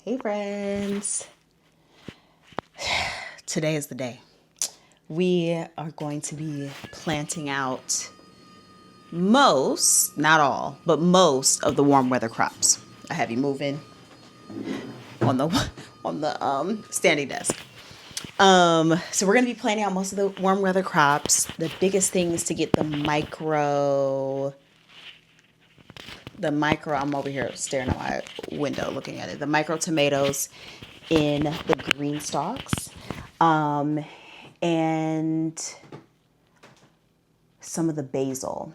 Hey friends, today is the day. We are going to be planting out most, not all, but most of the warm weather crops. I have you moving on the standing desk. So we're gonna be planting out most of the warm weather crops. The biggest thing is to get the micro. I'm over here staring at my window looking at it. The micro tomatoes in the green stalks. And some of the basil.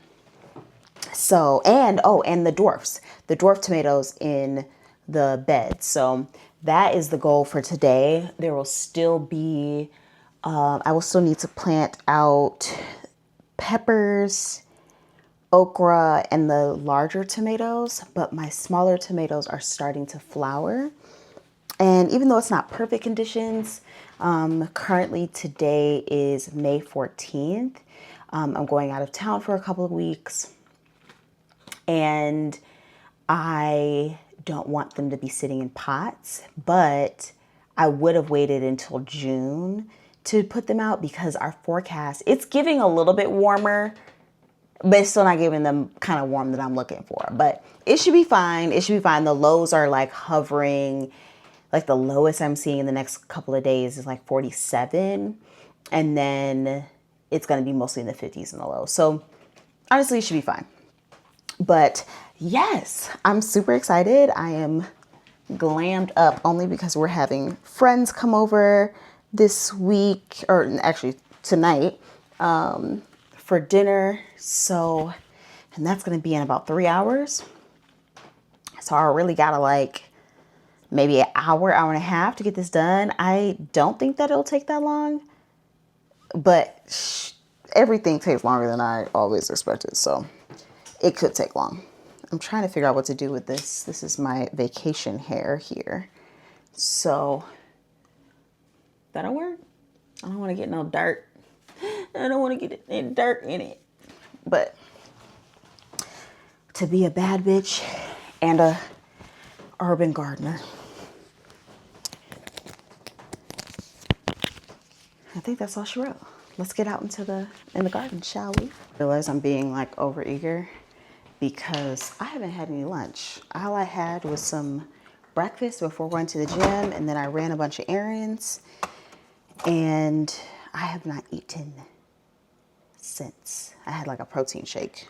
So, and the dwarf tomatoes in the bed. So that is the goal for today. There will still be, I will still need to plant out peppers, okra, and the larger tomatoes, but my smaller tomatoes are starting to flower. And even though it's not perfect conditions, currently today is May 14th. I'm going out of town for a couple of weeks and I don't want them to be sitting in pots, but I would have waited until June to put them out because our forecast, it's giving a little bit warmer, but it's still not giving them kind of warm that I'm looking for. But it should be fine. It should be fine. The lows are like hovering. Like the lowest I'm seeing in the next couple of days is like 47. And then it's going to be mostly in the 50s in the low. So honestly, it should be fine. But yes, I'm super excited. I am glammed up only because we're having friends come over this week, or actually tonight, for dinner. So, and that's going to be in about 3 hours. So I really got to like maybe an hour and a half to get this done. I don't think that it'll take that long, but everything takes longer than I always expected. So it could take long. I'm trying to figure out what to do with this. This is my vacation hair here. So that'll work. I don't want to get no dirt. I don't want to get any dirt in it. But to be a bad bitch and a urban gardener, I think that's all she wrote. Let's get out in the garden, shall we? I realize I'm being like overeager because I haven't had any lunch. All I had was some breakfast before going to the gym, and then I ran a bunch of errands, and I have not eaten since. I had like a protein shake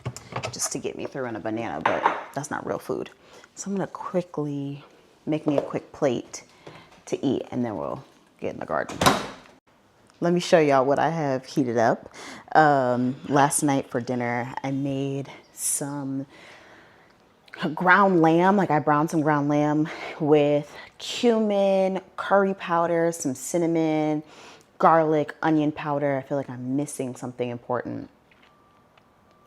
just to get me through and a banana, but that's not real food. So I'm gonna quickly make me a quick plate to eat, and then we'll get in the garden. Let me show y'all what I have heated up. Last night for dinner, I made some ground lamb. Like I browned some ground lamb with cumin, curry powder, some cinnamon, garlic, onion powder. I feel like I'm missing something important,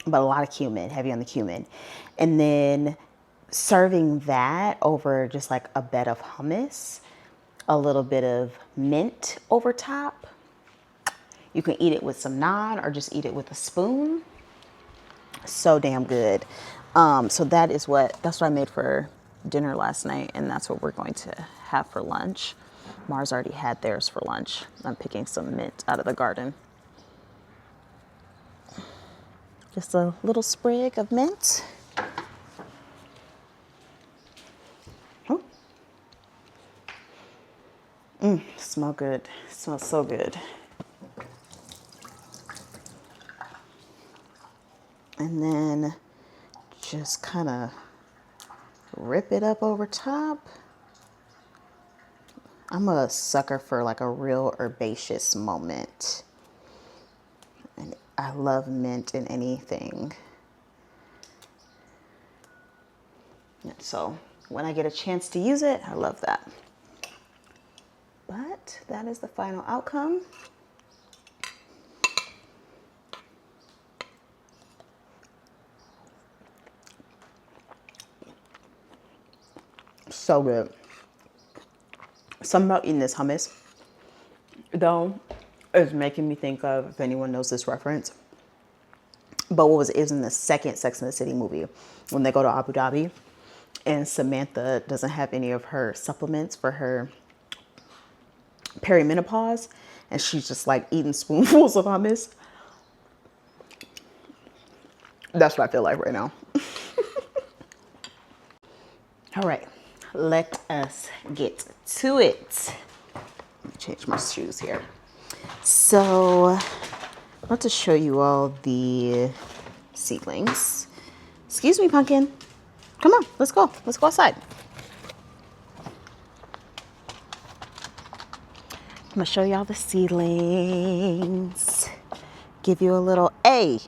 but a lot of cumin, heavy on the cumin. And then serving that over just like a bed of hummus, a little bit of mint over top. You can eat it with some naan or just eat it with a spoon. So damn good. So that's what I made for dinner last night, and that's what we're going to have for lunch. Mars already had theirs for lunch. I'm picking some mint out of the garden. Just a little sprig of mint. Oh. Smell good. Smells so good. And then just kind of rip it up over top. I'm a sucker for like a real herbaceous moment. And I love mint in anything. And so when I get a chance to use it, I love that. But that is the final outcome. So good. Something about eating this hummus, though, is making me think of, if anyone knows this reference, but it was in the second Sex and the City movie when they go to Abu Dhabi and Samantha doesn't have any of her supplements for her perimenopause, and she's just like eating spoonfuls of hummus. That's what I feel like right now. All right, let us get to it. Let me change my shoes here. So I want to show you all the seedlings. Excuse me, pumpkin. Come on, let's go. Let's go outside. I'm gonna show y'all the seedlings. Give you a little A.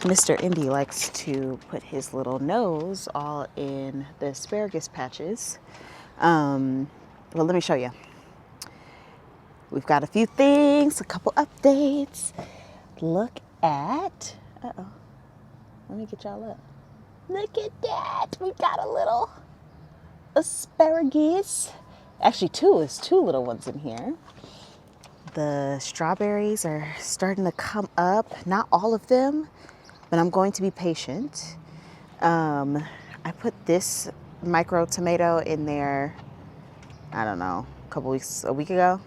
Mr. Indy likes to put his little nose all in the asparagus patches. Well, let me show you. We've got a few things, a couple updates. Look at, let me get y'all up. Look at that, we got a little asparagus. Actually, two little ones in here. The strawberries are starting to come up. Not all of them, but I'm going to be patient. I put this micro tomato in there, I don't know, a week ago,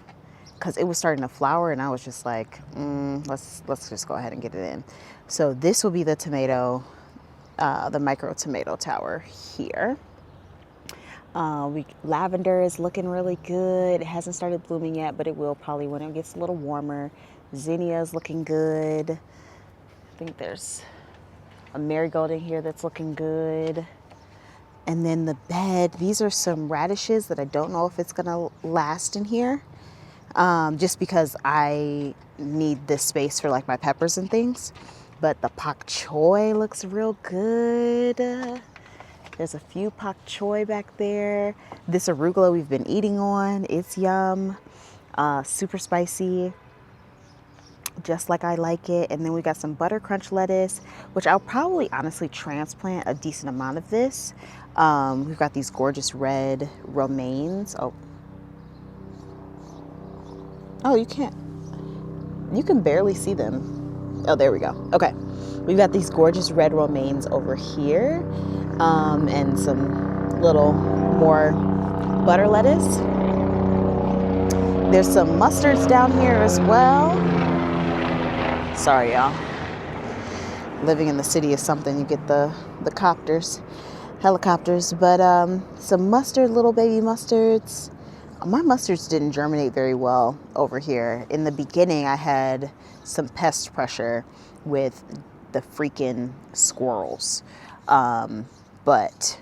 because it was starting to flower, and I was just like, let's just go ahead and get it in. So this will be the tomato, the micro tomato tower here. Lavender is looking really good. It hasn't started blooming yet, but it will probably when it gets a little warmer. Zinnia is looking good. I think there's a marigold in here that's looking good. And then the bed, these are some radishes that I don't know if it's gonna last in here. Just because I need this space for like my peppers and things. But the pak choi looks real good. There's a few pak choi back there. This arugula we've been eating on, it's yum. Super spicy, just like I like it. And then we got some butter crunch lettuce, which I'll probably honestly transplant a decent amount of this. We've got these gorgeous red romaines. Oh, you can barely see them. Oh, there we go. Okay. We've got these gorgeous red romaines over here, and some little more butter lettuce. There's some mustards down here as well. Sorry, y'all. Living in the city is something. You get the helicopters, but some mustard, little baby mustards. My mustards didn't germinate very well over here. In the beginning, I had some pest pressure with the freaking squirrels, but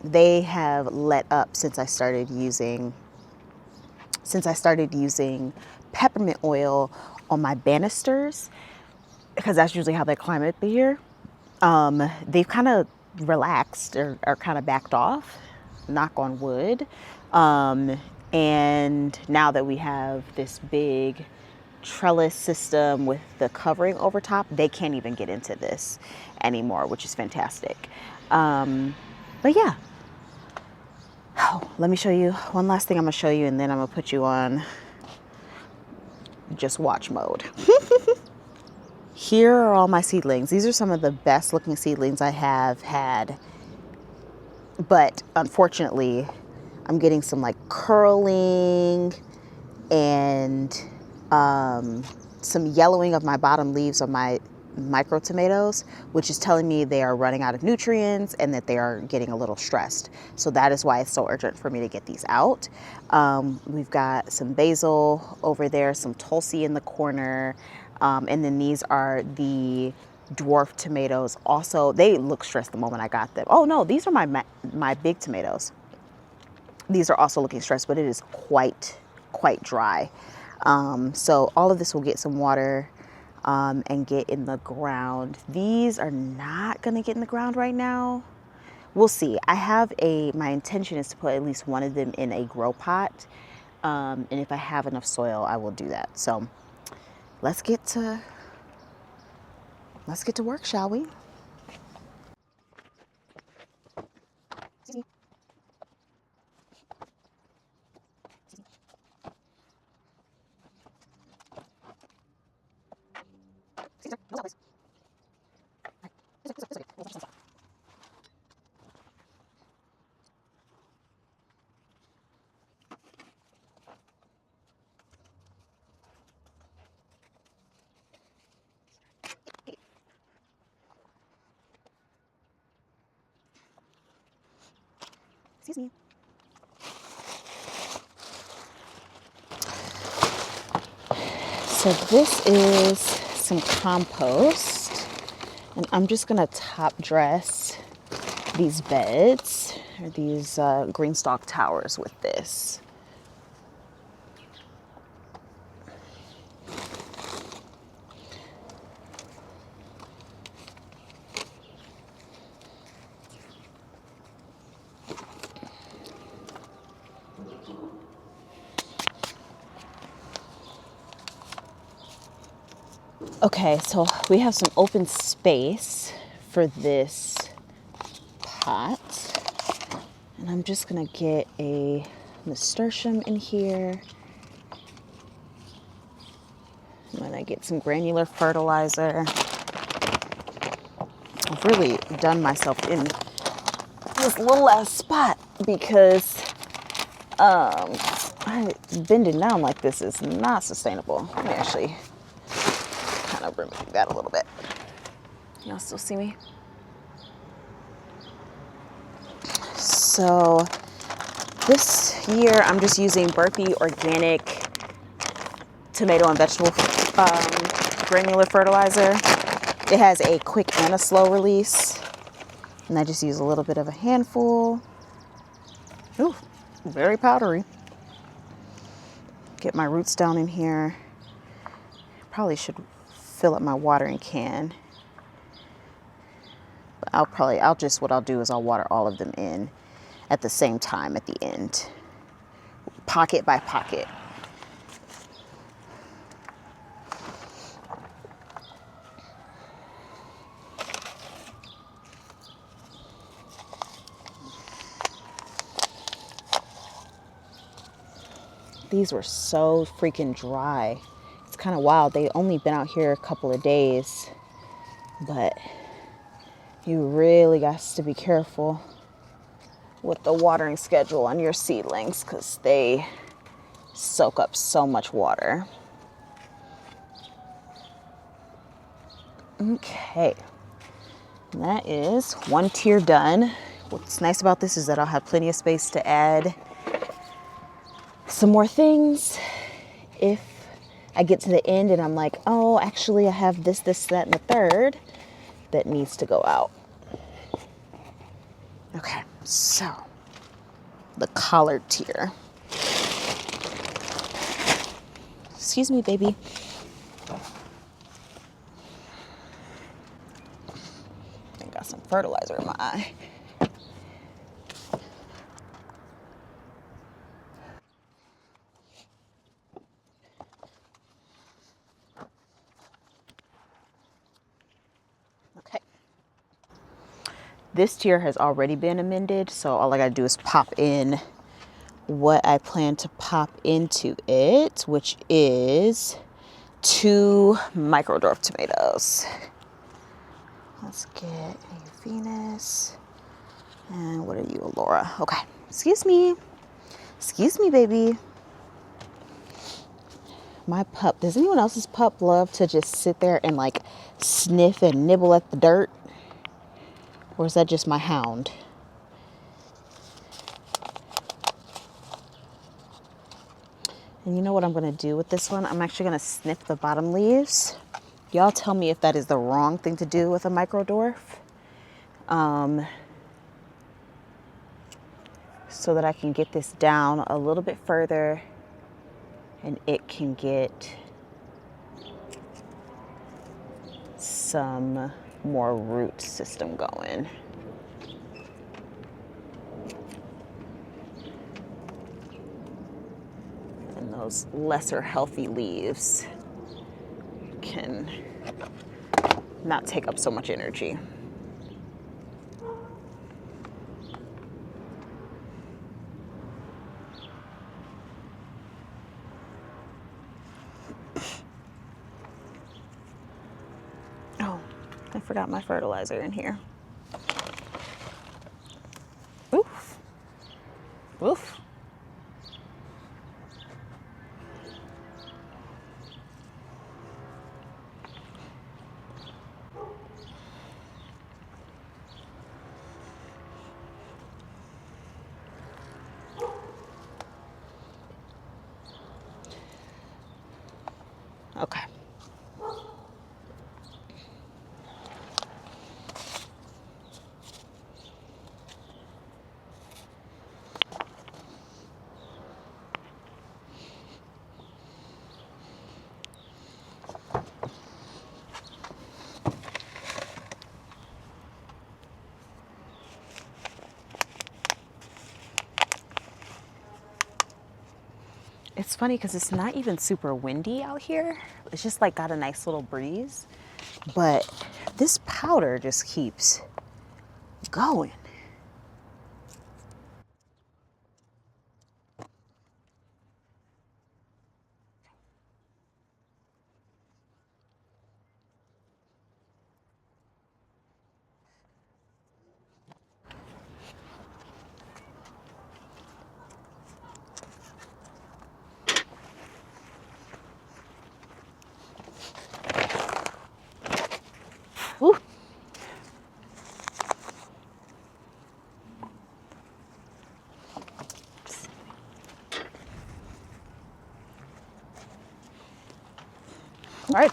they have let up since I started using peppermint oil on my banisters, because that's usually how they climb up here. They've kind of relaxed or kind of backed off, knock on wood. And now that we have this big trellis system with the covering over top, they can't even get into this anymore, which is fantastic. But yeah. Oh, let me show you one last thing. I'm gonna show you, and then I'm gonna put you on just watch mode. Here are all my seedlings. These are some of the best looking seedlings I have had, but unfortunately I'm getting some like curling and some yellowing of my bottom leaves on my micro tomatoes, which is telling me they are running out of nutrients and that they are getting a little stressed. So that is why it's so urgent for me to get these out. We've got some basil over there, some tulsi in the corner, and then these are the dwarf tomatoes. Also, they look stressed the moment I got them. Oh no, these are my big tomatoes. These are also looking stressed, but it is quite dry. So all of this will get some water and get in the ground. These are not gonna get in the ground right now. We'll see. My intention is to put at least one of them in a grow pot. And if I have enough soil, I will do that. So let's get to work, shall we? Excuse me. So this is some compost, and I'm just gonna top dress these beds or these Greenstalk towers with this. Okay, so we have some open space for this pot. And I'm just gonna get a nasturtium in here. I'm gonna get some granular fertilizer. I've really done myself in this little ass spot because bending down like this is not sustainable. Let me actually kind of remove that a little bit. Y'all still see me? So this year I'm just using Berthy organic tomato and vegetable granular fertilizer. It has a quick and a slow release, and I just use a little bit of a handful. Ooh, very powdery. Get my roots down in here. Probably should fill up my watering can. But what I'll do is I'll water all of them in at the same time at the end, pocket by pocket. These were so freaking dry. It's kind of wild. They only been out here a couple of days, but you really got to be careful with the watering schedule on your seedlings because they soak up so much water. Okay, and that is one tier done. What's nice about this is that I'll have plenty of space to add some more things if I get to the end and I'm like, oh, actually I have this, that, and the third that needs to go out. Okay, so the collard tier. Excuse me, baby. I got some fertilizer in my eye. Okay. This tier has already been amended, so all I gotta do is pop in what I plan to pop into it, which is 2 micro dwarf tomatoes. Let's get a Venus. And what are you, Laura? Okay, excuse me. Excuse me, baby. My pup, does anyone else's pup love to just sit there and like sniff and nibble at the dirt? Or is that just my hound? And you know what I'm gonna do with this one? I'm actually gonna snip the bottom leaves. Y'all tell me if that is the wrong thing to do with a micro dwarf. So that I can get this down a little bit further and it can get some more root system going. And those lesser healthy leaves can not take up so much energy. Oh, I forgot my fertilizer in here. Oof. Oof. Okay. It's funny because it's not even super windy out here. It's just like got a nice little breeze. But this powder just keeps going. Woo. All right.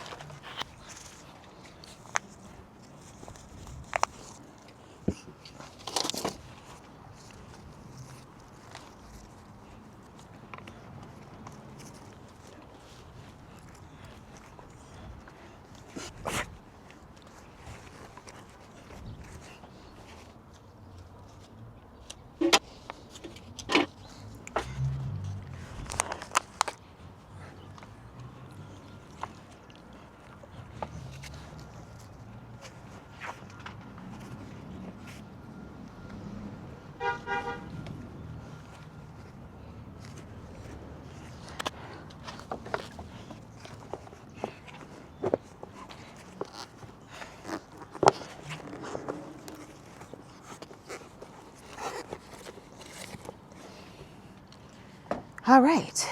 All right.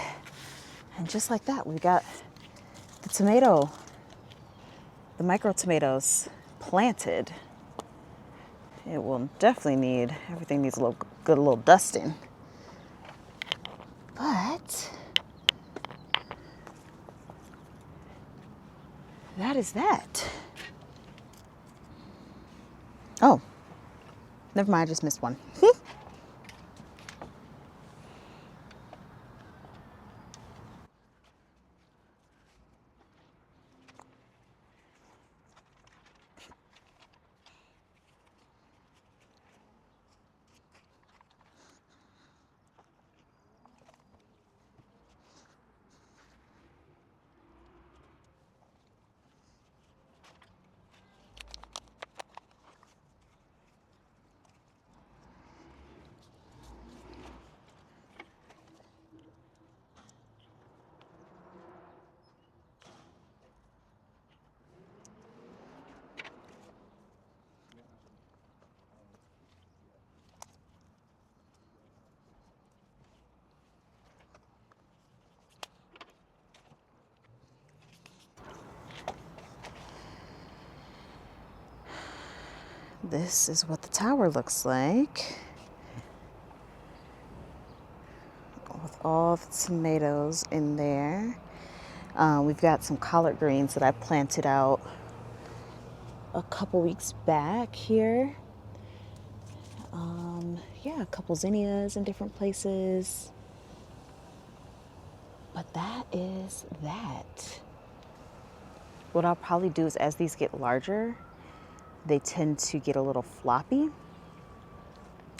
And just like that, we got the micro tomatoes planted. It will definitely need, everything needs a little dusting. But that is that. Oh, never mind, I just missed one. This is what the tower looks like. With all the tomatoes in there. We've got some collard greens that I planted out a couple weeks back here. Yeah, a couple zinnias in different places. But that is that. What I'll probably do is as these get larger, they tend to get a little floppy.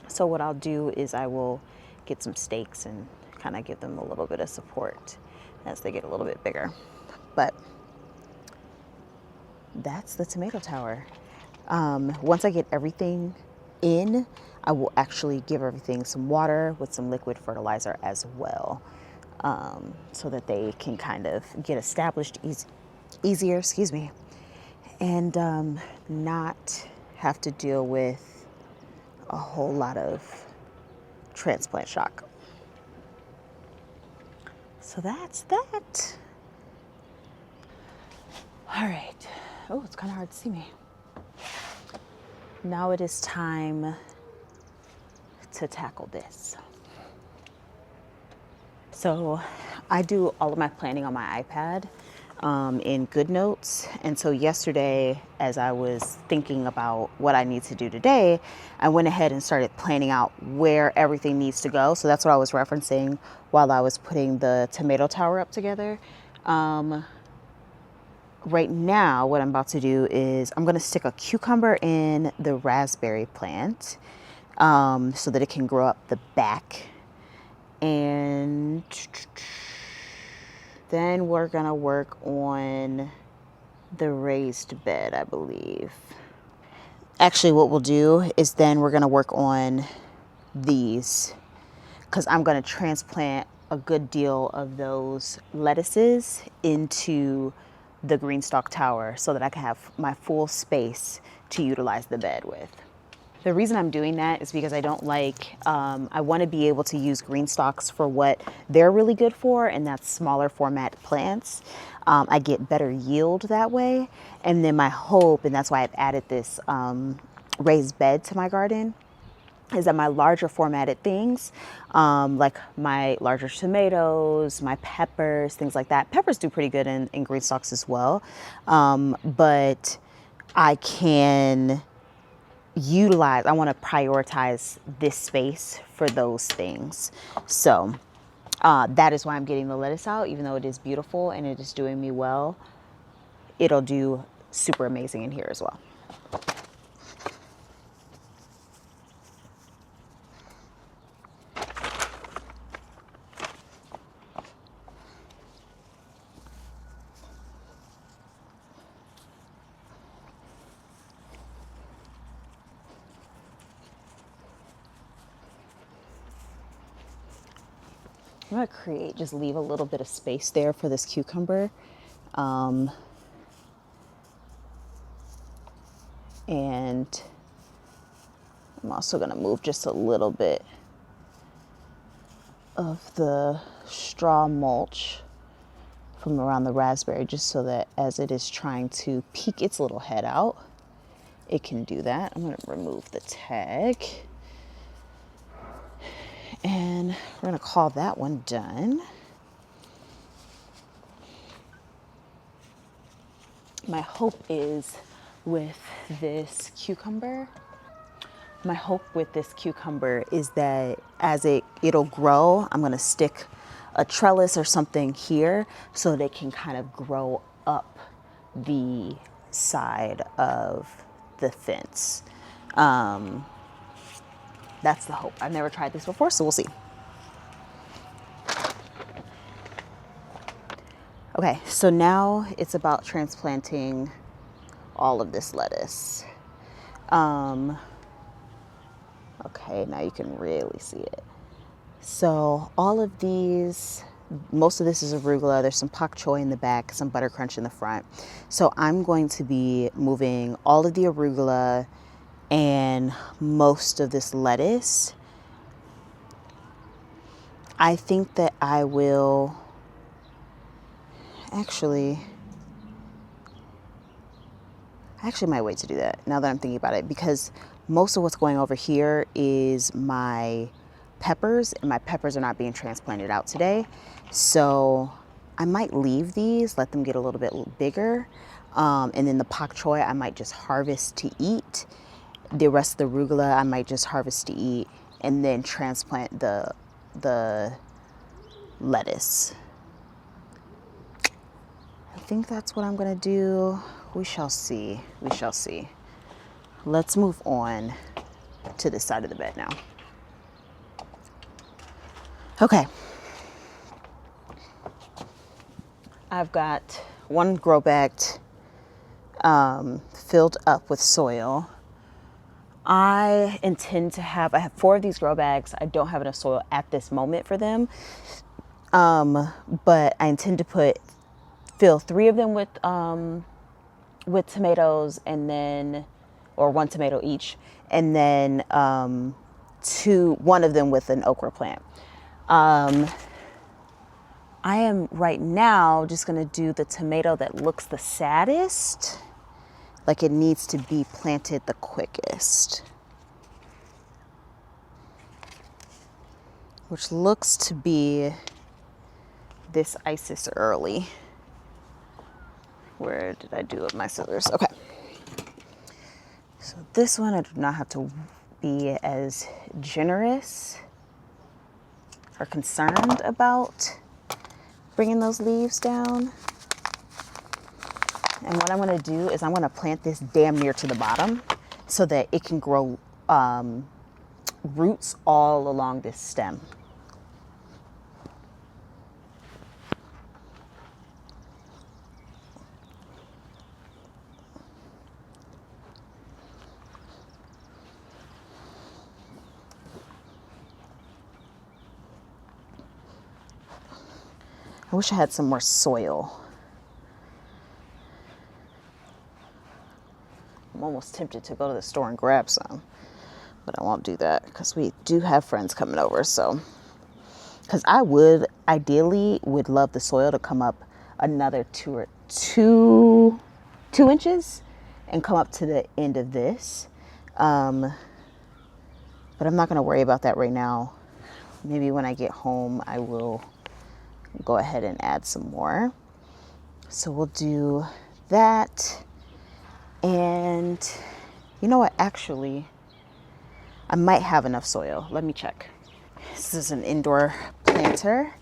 So what I'll do is I will get some stakes and kind of give them a little bit of support as they get a little bit bigger. But that's the tomato tower. Once I get everything in, I will actually give everything some water with some liquid fertilizer as well, so that they can kind of get established easier, excuse me, and not have to deal with a whole lot of transplant shock. So that's that. All right. Oh, it's kind of hard to see me. Now it is time to tackle this. So I do all of my planning on my iPad. in GoodNotes. And so yesterday, as I was thinking about what I need to do today, I went ahead and started planning out where everything needs to go. So that's what I was referencing while I was putting the tomato tower up together. Right now, what I'm about to do is I'm going to stick a cucumber in the raspberry plant so that it can grow up the back. And then we're going to work on the raised bed, I believe. Actually, what we'll do is then we're going to work on these because I'm going to transplant a good deal of those lettuces into the Greenstalk tower so that I can have my full space to utilize the bed with. The reason I'm doing that is because I don't like, I want to be able to use Greenstalks for what they're really good for, and that's smaller format plants. I get better yield that way. And then my hope, and that's why I've added this raised bed to my garden, is that my larger formatted things, like my larger tomatoes, my peppers, things like that. Peppers do pretty good in Greenstalks as well. But I can utilize, I want to prioritize this space for those things. So that is why I'm getting the lettuce out, even though it is beautiful and it is doing me well. It'll do super amazing in here as well. I'm going to just leave a little bit of space there for this cucumber. And I'm also going to move just a little bit of the straw mulch from around the raspberry, just so that as it is trying to peek its little head out, it can do that. I'm going to remove the tag. And we're going to call that one done. My hope is with this cucumber, is that as it'll grow, I'm going to stick a trellis or something here so they can kind of grow up the side of the fence. That's the hope. I've never tried this before, so we'll see. Okay, so now it's about transplanting all of this lettuce. Okay, now you can really see it. So all of these, most of this is arugula. There's some pak choi in the back, some butter crunch in the front. So I'm going to be moving all of the arugula and most of this lettuce. I think that I will I might wait to do that now that I'm thinking about it, because most of what's going over here is my peppers, and my peppers are not being transplanted out today. So I might leave these, let them get a little bit bigger. And then the pak choi, I might just harvest to eat. The rest of the arugula, I might just harvest to eat and then transplant the lettuce. I think that's what I'm gonna do. We shall see. Let's move on to this side of the bed now. Okay. I've got one grow bag filled up with soil. I have 4 of these grow bags. I don't have enough soil at this moment for them. But I intend to fill 3 of them with tomatoes, and then, or 1 tomato each, and then 1 of them with an okra plant. I am right now just gonna do the tomato that looks the saddest, like it needs to be planted the quickest, which looks to be this Isis early. Where did I do with my scissors? Okay. So this one I do not have to be as generous or concerned about bringing those leaves down. And what I'm going to do is I'm going to plant this damn near to the bottom so that it can grow roots all along this stem. I wish I had some more soil. I'm almost tempted to go to the store and grab some, but I won't do that because we do have friends coming over. So, because I would ideally would love the soil to come up another two inches and come up to the end of this. But I'm not going to worry about that right now. Maybe when I get home, I will go ahead and add some more. So we'll do that. And you know what? Actually, I might have enough soil. Let me check. This is an indoor planter.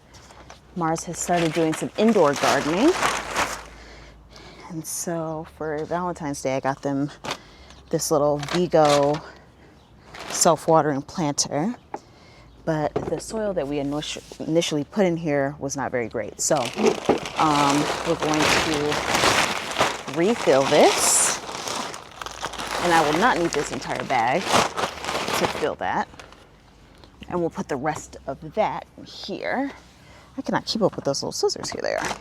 Mars has started doing some indoor gardening. And so for Valentine's Day, I got them this little Vego self-watering planter. But the soil that we initially put in here was not very great. So we're going to refill this. And I will not need this entire bag to fill that. And we'll put the rest of that here. I cannot keep up with those little scissors. Here they are.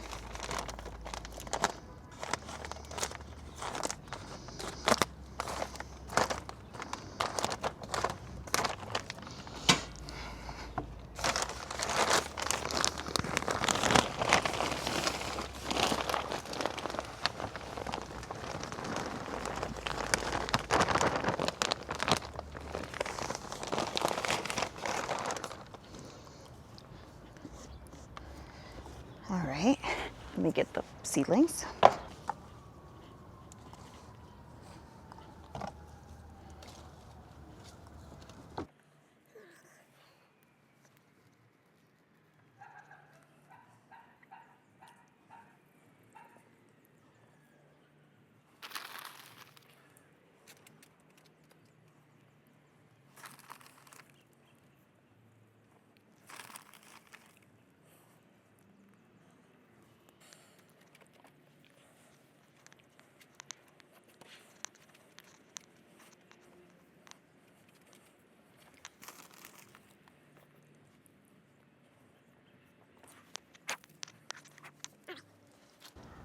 All right, let me get the seedlings.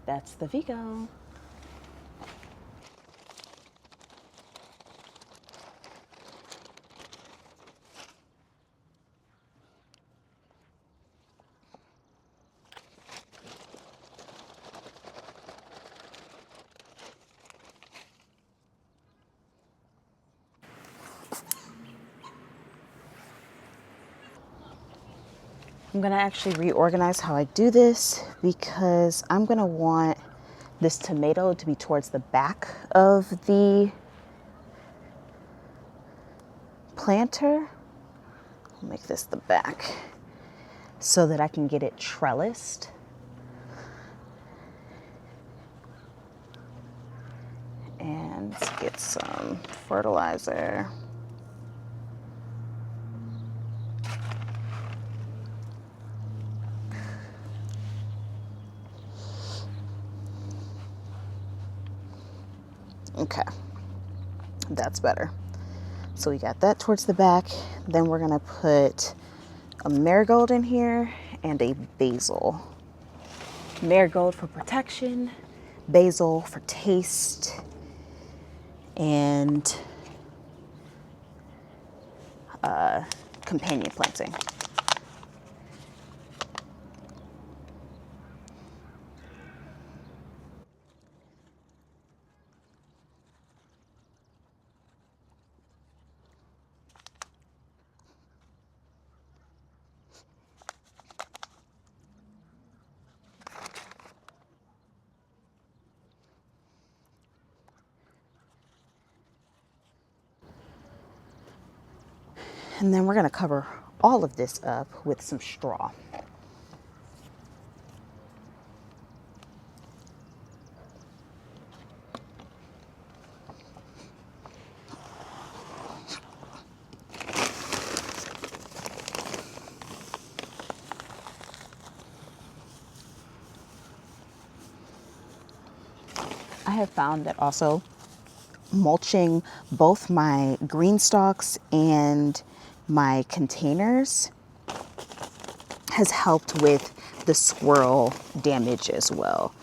That's the Vego. I'm gonna actually reorganize how I do this because I'm gonna want this tomato to be towards the back of the planter. I'll make this the back so that I can get it trellised. And let's get some fertilizer. Okay, that's better. So we got that towards the back. Then we're gonna put a marigold in here and a basil. Marigold for protection, basil for taste, and companion planting. And then we're gonna cover all of this up with some straw. I have found that also mulching both my green stalks and my containers has helped with the squirrel damage as well.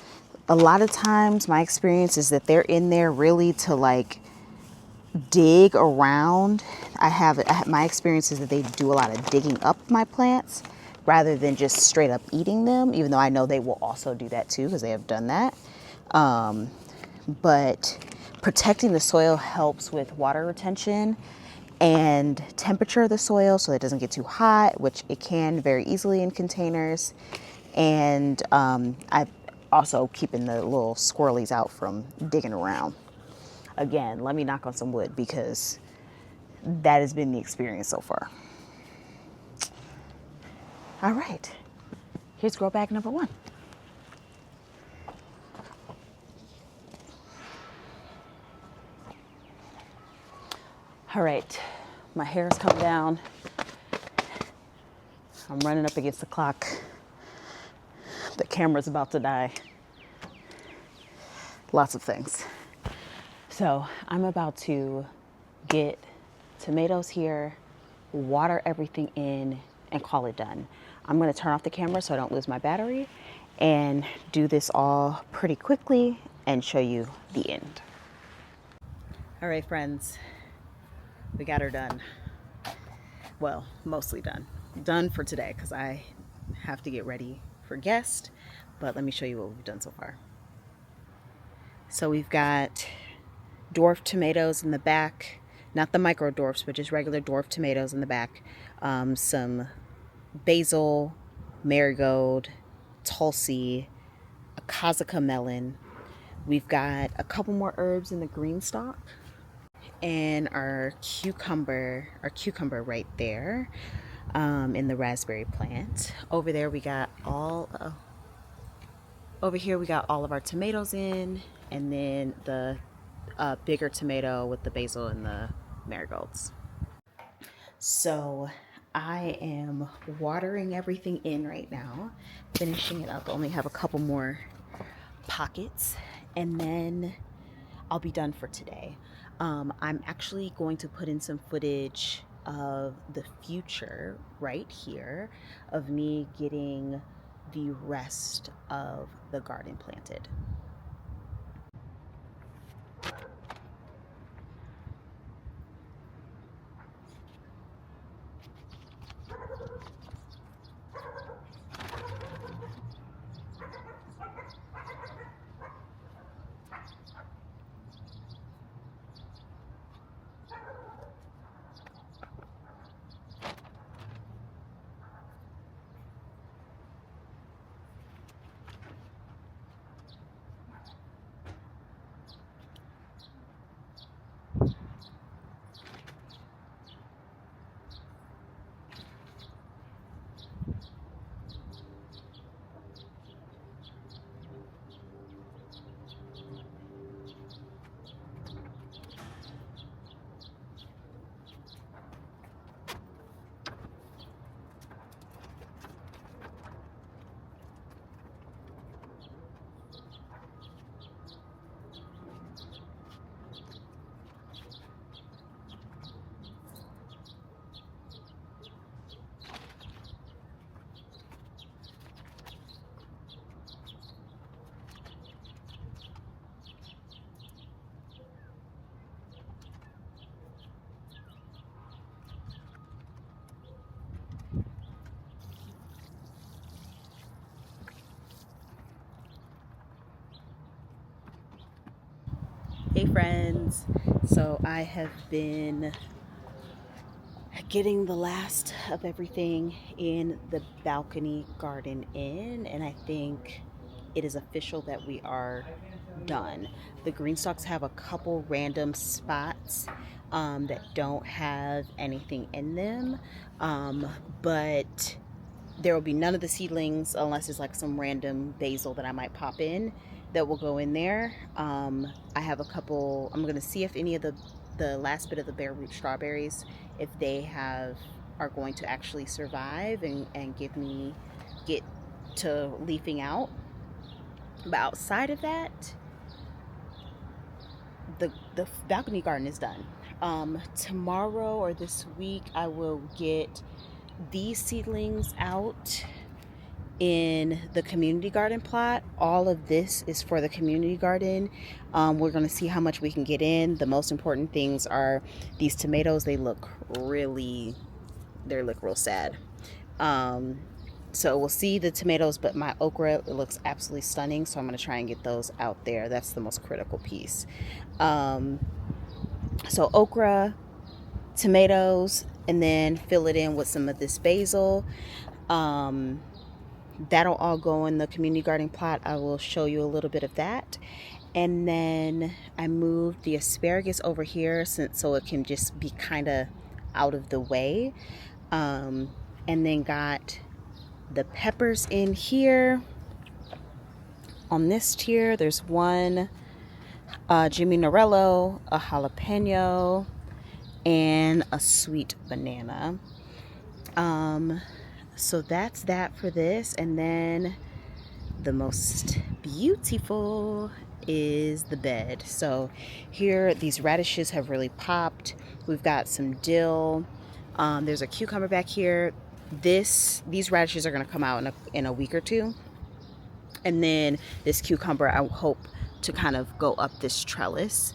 A lot of times my experience is that they're in there really to like dig around. My experience is that they do a lot of digging up my plants rather than just straight up eating them, even though I know they will also do that too because they have done that. But protecting the soil helps with water retention and temperature of the soil so it doesn't get too hot, which it can very easily in containers. And I also keeping the little squirrelies out from digging around. Again, let me knock on some wood because that has been the experience so far. All right, here's grow bag number 1. All right, my hair is coming down. I'm running up against the clock. The camera's about to die. Lots of things. So I'm about to get tomatoes here, water everything in, and call it done. I'm gonna turn off the camera so I don't lose my battery and do this all pretty quickly and show you the end. All right, friends, we got her done. Well, mostly done. Done for today because I have to get ready for guests, but let me show you what we've done so far. So we've got dwarf tomatoes in the back, not the micro dwarfs, but just regular dwarf tomatoes in the back. Some basil, marigold, tulsi, a Kazaca melon. We've got a couple more herbs in the Greenstalk, and our cucumber right there in the raspberry plant. Over there we got over here we got all of our tomatoes in, and then the bigger tomato with the basil and the marigolds. So I am watering everything in right now, finishing it up. Only have a couple more pockets, and then I'll be done for today. I'm actually going to put in some footage of the future right here of me getting the rest of the garden planted. Hey friends, so I have been getting the last of everything in the balcony garden in, and I think it is official that we are done. The green stalks have a couple random spots that don't have anything in them. But there will be none of the seedlings unless it's like some random basil that I might pop in that will go in there. I have a couple, I'm going to see if any of the last bit of the bare root strawberries, if they are going to actually survive and get to leafing out. But outside of that, the balcony garden is done. Tomorrow or this week, I will get these seedlings out in the community garden plot. All of this is for the community garden. We're going to see how much we can get in. The most important things are these tomatoes. They look real sad. So we'll see the tomatoes, but my okra, it looks absolutely stunning. So I'm going to try and get those out there. That's the most critical piece. So okra, tomatoes, and then fill it in with some of this basil. That'll all go in the community garden plot. I will show you a little bit of that. And then I moved the asparagus over here so it can just be kind of out of the way. And then got the peppers in here. On this tier, there's one Jimmy Norello, a jalapeno, and a sweet banana. So that's that for this. And then the most beautiful is the bed. So here, these radishes have really popped. We've got some dill. There's a cucumber back here. These radishes are going to come out in a week or two. And then this cucumber, I hope to kind of go up this trellis.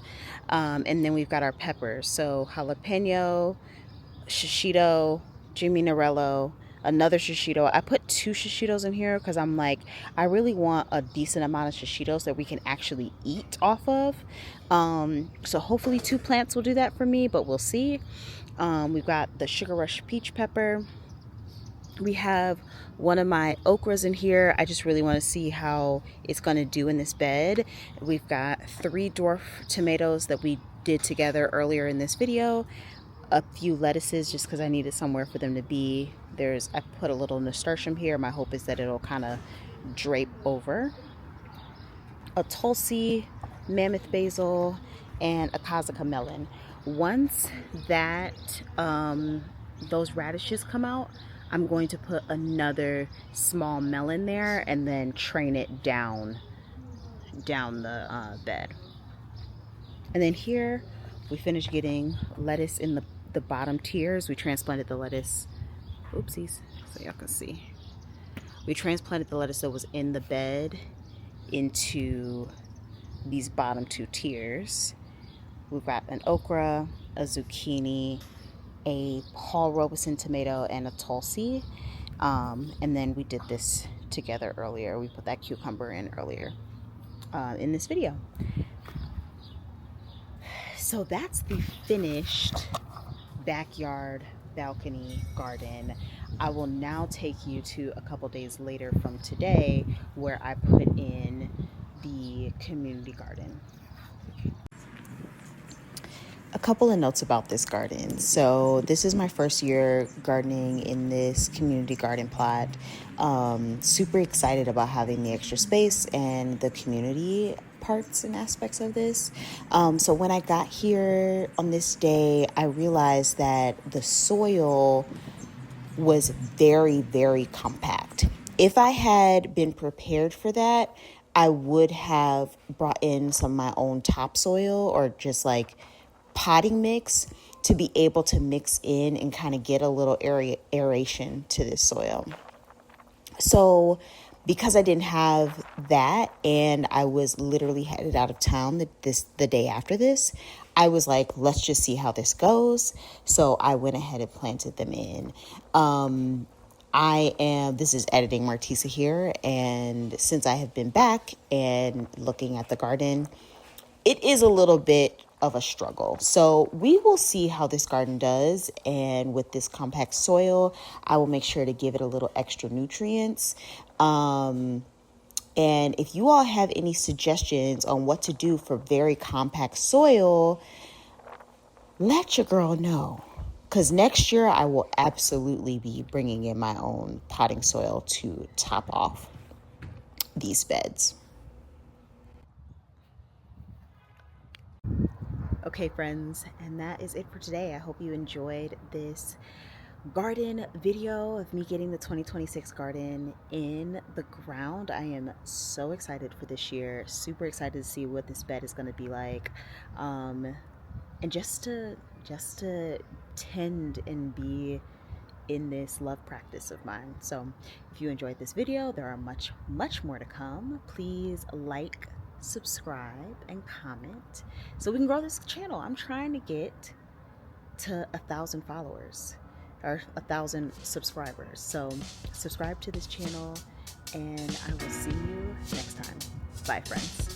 And then we've got our peppers. So jalapeno, shishito, Jimmy Norello, another shishito. I put 2 shishitos in here because I'm like, I really want a decent amount of shishitos that we can actually eat off of. So hopefully 2 plants will do that for me, but we'll see. We've got the Sugar Rush peach pepper. We have one of my okras in here. I just really want to see how it's going to do in this bed. We've got 3 dwarf tomatoes that we did together earlier in this video. A few lettuces just because I needed somewhere for them to be. I put a little nasturtium here. My hope is that it'll kind of drape over. A Tulsi, mammoth basil, and a Kazaca melon. Once that those radishes come out, I'm going to put another small melon there and then train it down the bed. And then here we finished getting lettuce in the bottom tiers. We transplanted the lettuce, oopsies, so y'all can see. We transplanted the lettuce that was in the bed into these bottom 2 tiers. We've got an okra, a zucchini, a Paul Robeson tomato, and a Tulsi. And then we did this together earlier. We put that cucumber in earlier in this video. So that's the finished backyard balcony garden. I will now take you to a couple days later from today where I put in the community garden. A couple of notes about this garden. So this is my first year gardening in this community garden plot. Super excited about having the extra space and the community parts and aspects of this. So when I got here on this day, I realized that the soil was very, very compact. If I had been prepared for that, I would have brought in some of my own topsoil or just like potting mix to be able to mix in and kind of get a little aeration to this soil. So because I didn't have that and I was literally headed out of town the day after this, I was like, let's just see how this goes. So I went ahead and planted them in. This is editing Martisa here. And since I have been back and looking at the garden, it is a little bit of a struggle. So we will see how this garden does. And with this compact soil, I will make sure to give it a little extra nutrients. And if you all have any suggestions on what to do for very compact soil, let your girl know. Because next year I will absolutely be bringing in my own potting soil to top off these beds. Okay, friends, and that is it for today. I hope you enjoyed this garden video of me getting the 2026 garden in the ground. I am so excited for this year, super excited to see what this bed is going to be like, and just to tend and be in this love practice of mine. So if you enjoyed this video, there are much more to come. Please like, subscribe, and comment so we can grow this channel. I'm trying to get to 1,000 followers or 1,000 subscribers. So subscribe to this channel, and I will see you next time. Bye, friends.